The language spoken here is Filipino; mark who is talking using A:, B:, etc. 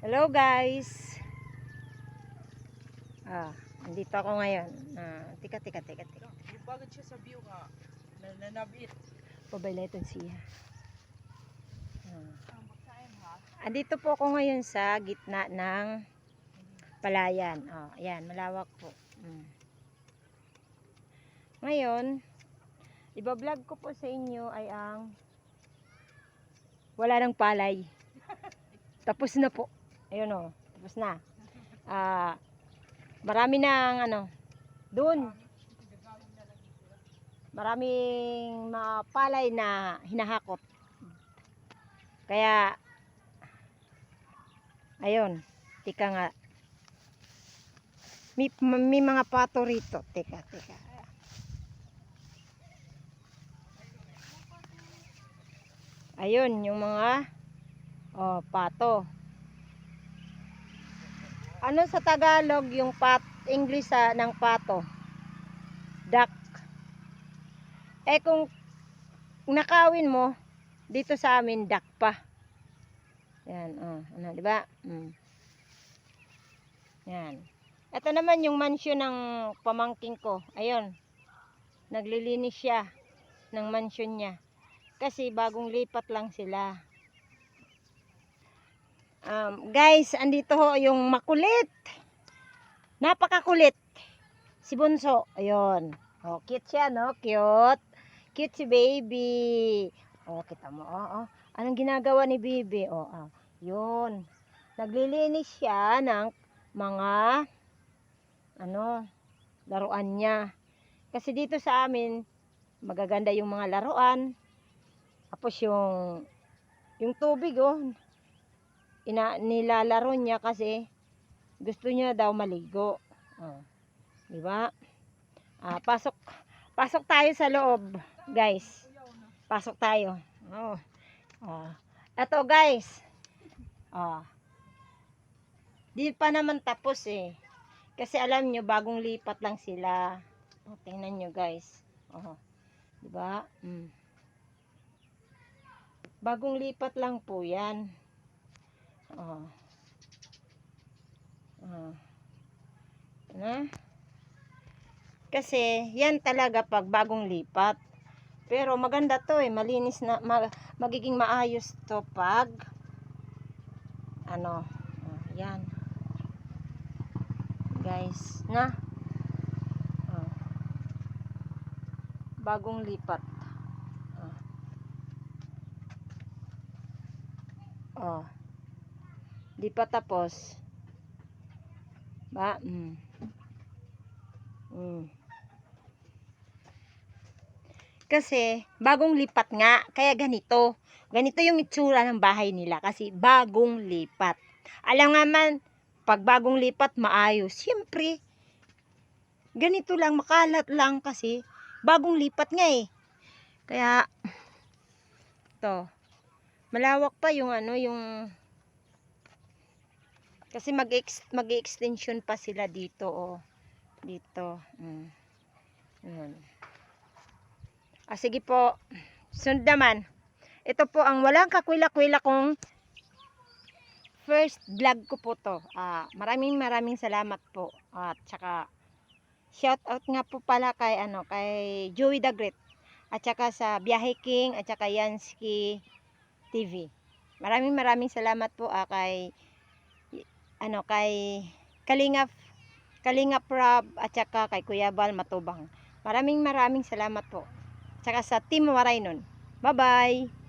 A: Hello guys. Andito ako ngayon. Tika.
B: Yung bagad siya sa view nga. Nanabit.
A: Pabaylayton siya. Andito po ako ngayon sa gitna ng palayan. Ayan, malawak po. Ngayon, iba-vlog ko po sa inyo ay ang wala ng palay. Tapos na po. Ayun tapos na. Marami ng doon. Maraming palay na hinahakot. Kaya ayun, tika nga. May mga pato rito. Tika. Ayun, yung mga pato. Ano sa Tagalog yung English ng pato? Duck. Kung nakawin mo, dito sa amin, duck pa. Yan, di ba? Yan. Ito naman yung mansion ng pamangking ko. Ayun. Naglilinis siya ng mansion niya. Kasi bagong lipat lang sila. Guys, andito ho yung makulit. Napakakulit. Si Bunso. Ayun. Cute siya, no? Cute. Cute si baby. Kita mo. Anong ginagawa ni baby? Yun. Naglilinis siya ng mga laruan niya. Kasi dito sa amin, magaganda yung mga laruan. Tapos yung tubig, nilalaro niya kasi gusto niya daw maligo. Diba? Pasok tayo sa loob, guys. Pasok tayo. Ito, guys. Di pa naman tapos kasi alam nyo, bagong lipat lang sila. Tingnan nyo, guys. Diba? Bagong lipat lang po yan. Kasi yan talaga pag bagong lipat. Pero maganda to malinis na, magiging maayos to pag yan. Guys, bagong lipat. Di pa tapos. Ba? Kasi bagong lipat nga, kaya ganito yung itsura ng bahay nila kasi bagong lipat. Alam nga man, pag bagong lipat maayos, siyempre ganito lang, makalat lang kasi bagong lipat nga kaya to malawak pa yung kasi mag-extension pa sila dito dito. Yun. Sige po. Sunod naman. Ito po ang walang kakwila-kwila kong first vlog ko po to. Maraming salamat po. At saka shout out nga po pala kay Joey the Great. At saka sa Biyahe King at saka Yansky TV. Maraming salamat po kay Kalingap Rob at saka kay Kuya Bal Matubang. Maraming salamat po. Tsaka sa Team Waraynon. Bye-bye!